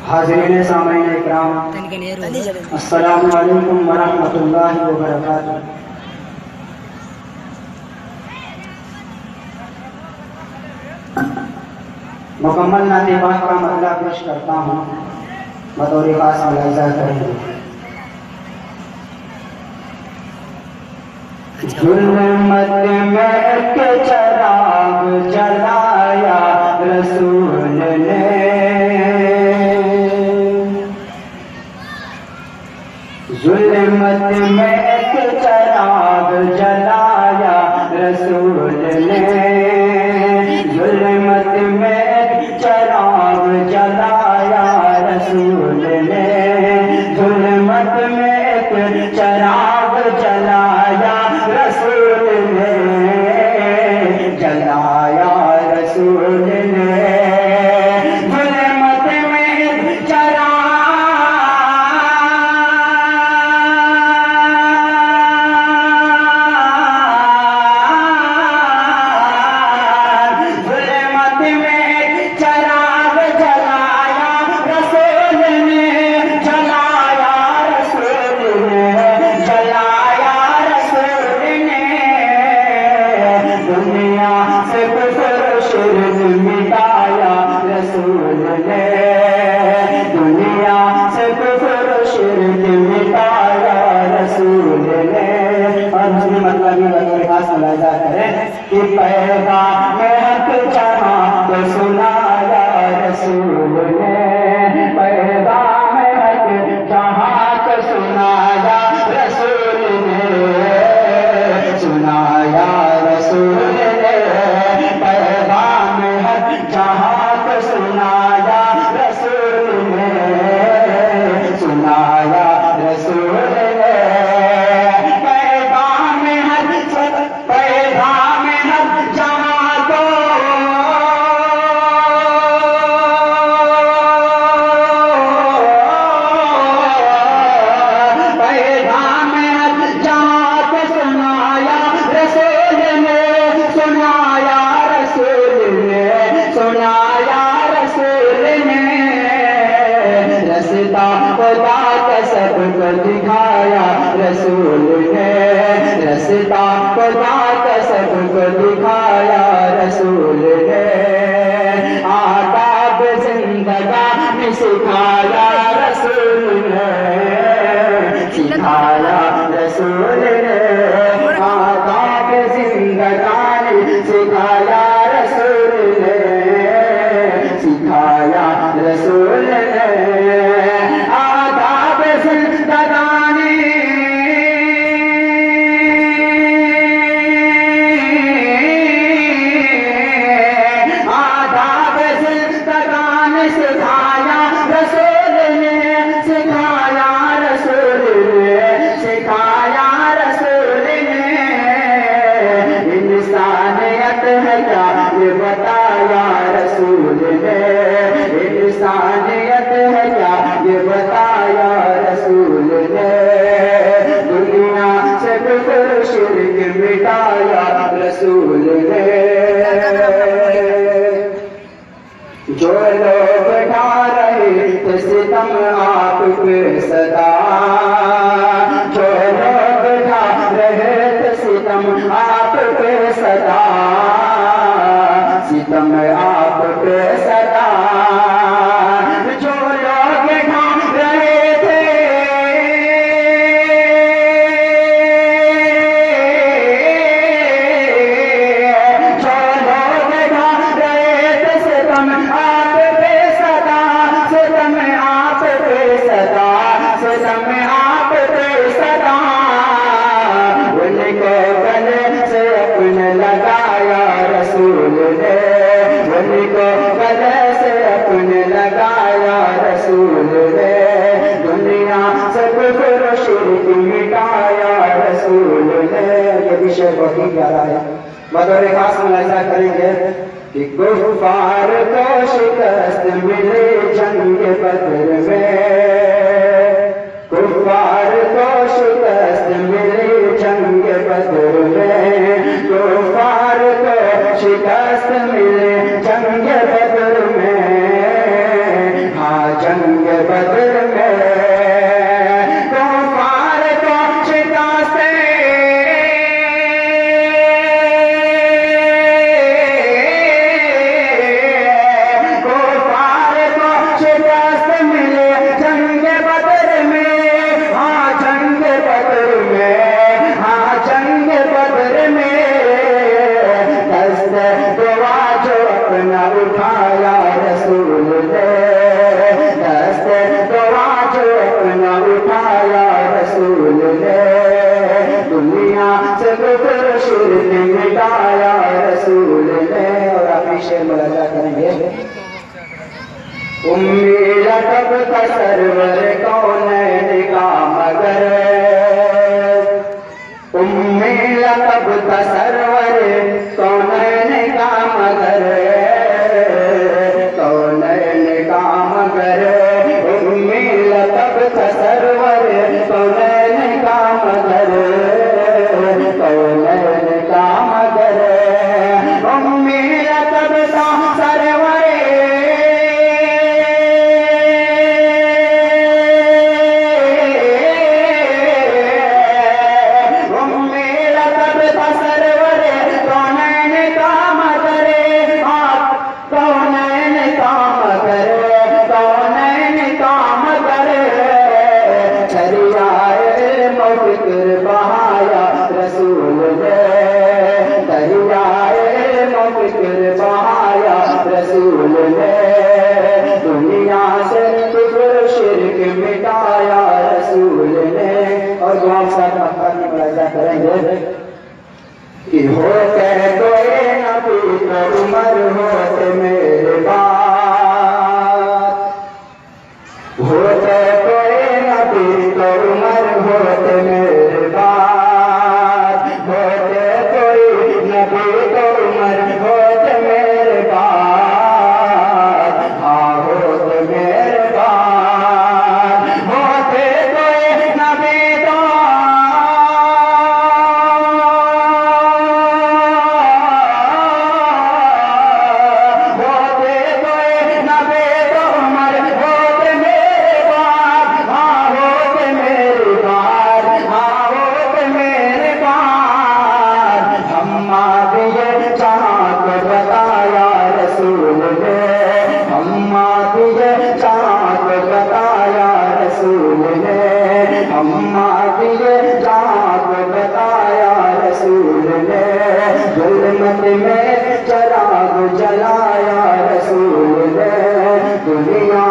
हाज़रीन सामईन इकराम, अस्सलामु अलैकुम वरहमतुल्लाहि वबरकातुहू। मुकम्मल नाते पाक का मतला पेश करता हूँ, बतौर खास मुलाहिज़ा करेंगे। जुल्मत में एक चराग जलाया रसूल ने, जुल्मत में एक चराग जलाया रसूल ने, जुल्मत में एक चराग जलाया रसूल ने, जुल्मत में एक चराग जलाया रसूल ने, जलाया रसूल ने, जुल्मत में एक चराग, जुल्मत में एक चराग जलाया रसूल ने, जलाया रसूल ने, जलाया रसूल ने, दुनिया से कुफर शिर्क मिटाया रसूल ने, दुनिया से कुफर शिर्क मिटाया रसूल ने। और मुस्लिम मतलब ये बतौर खास मुलाहिज़ा करें कि पैगाम हक जहां को सुनाया रसूल ने, पैगाम हक जहां को सुनाया रसूल ने, सुनाया रसूल ने, पैगाम हक जहां को सुनाया रसूल ने, सुनाया रसूल ने, पैगाम हक, पैगाम हक जहां को, पैगाम हक जहां को सुनाया रसूल ने, सुनाया रसूल ने, सुनाया रसूल ने, रस्ता खुदा का सबको दिखाया रसूल ने, रस्ता खुदा का सबको दिखाया रसूल ने, आदाब जिंदगानी सिखाया रसूल ने, सिखाया रसूल ने, आदाब जिंदगानी सिखाया रसूल ने, सिखाया रसूल ने, आदाब जिंदगानी, आदाब जिंदगानी सिखाया रसूल ने, सिखाया रसूल ने, सिखाया रसूल ने, इंसानियत है क्या ये बताया रसूल ने, इंसानियत है क्या ये बताया रसूल ने, दुनिया से कुफर शिर्क मिटाया रसूल ने। जो लोग ढा रहे थे सितम आप पे सदा, जो लोग ढा रहे थे सितम आप पे सदा, सितम आप पे सदा, जो लोग ढा रहे थे, जो लोग ढा रहे थे सितम आप पे सदा, सितम आप पे सदा, सितम आप पे सदा, उनको गले से अपने लगाया रसूल ने, उनको गले से अपने लगाया रसूल ने, दुनिया से कुफर शिर्क मिटाया रसूल ने। ये भी शेर बहुत ही प्यारा है, बतौर खास मुलाहिज़ा करेंगे कि कुफार को शिकस्त मिले जंग बदर में, कुफार को शिकस्त मिले जंग बदर में, कुफार को शिकस्त मिले जंग बदर में, हाँ जंग उम्मी लक़ब का सरवर कौनैन का मगर, उम्मी लक़ब का सरवर कौनैन का मगर, कौनैन का मगर, उम्मी लक़ब का सरवर कौनैन का मगर, कौनैन का मगर, उम्मी लक़ब का सरवर, उम्मी लक़ब का सरवर कौनैन का मगर, कौनैन का मगर, कौनैन का मगर, दरियाए मौक़िर बहाया रसूल ने, दरियाए मौक़िर बहाया रसूल ने, दुनिया से कुफ्र शिर्क मिटाया रसूल ने। और दुआ के साथ मक्का की मुलाज़ा करेंगे कि होते कोई नबी तो उमर होते मेरे बाप, होते कोई नबी तो उमर होते मेरे बाप, होते कोई नबी तो उमर होते मेरे बाप, हाँ होते मेरे बाप, होते कोई नबी तो होते कोई नबी तो उमर होते मेरे बाप, हाँ होते मेरे बाप, हाँ होते मेरे बाप, अम्मा दिए जहाँ को बताया रसूल ने, अम्मा दिए जहाँ को बताया रसूल ने, अम्मा दिए जहाँ को बताया रसूल ने, जुल्मत में चराग जलाया रसूल ने, दुनिया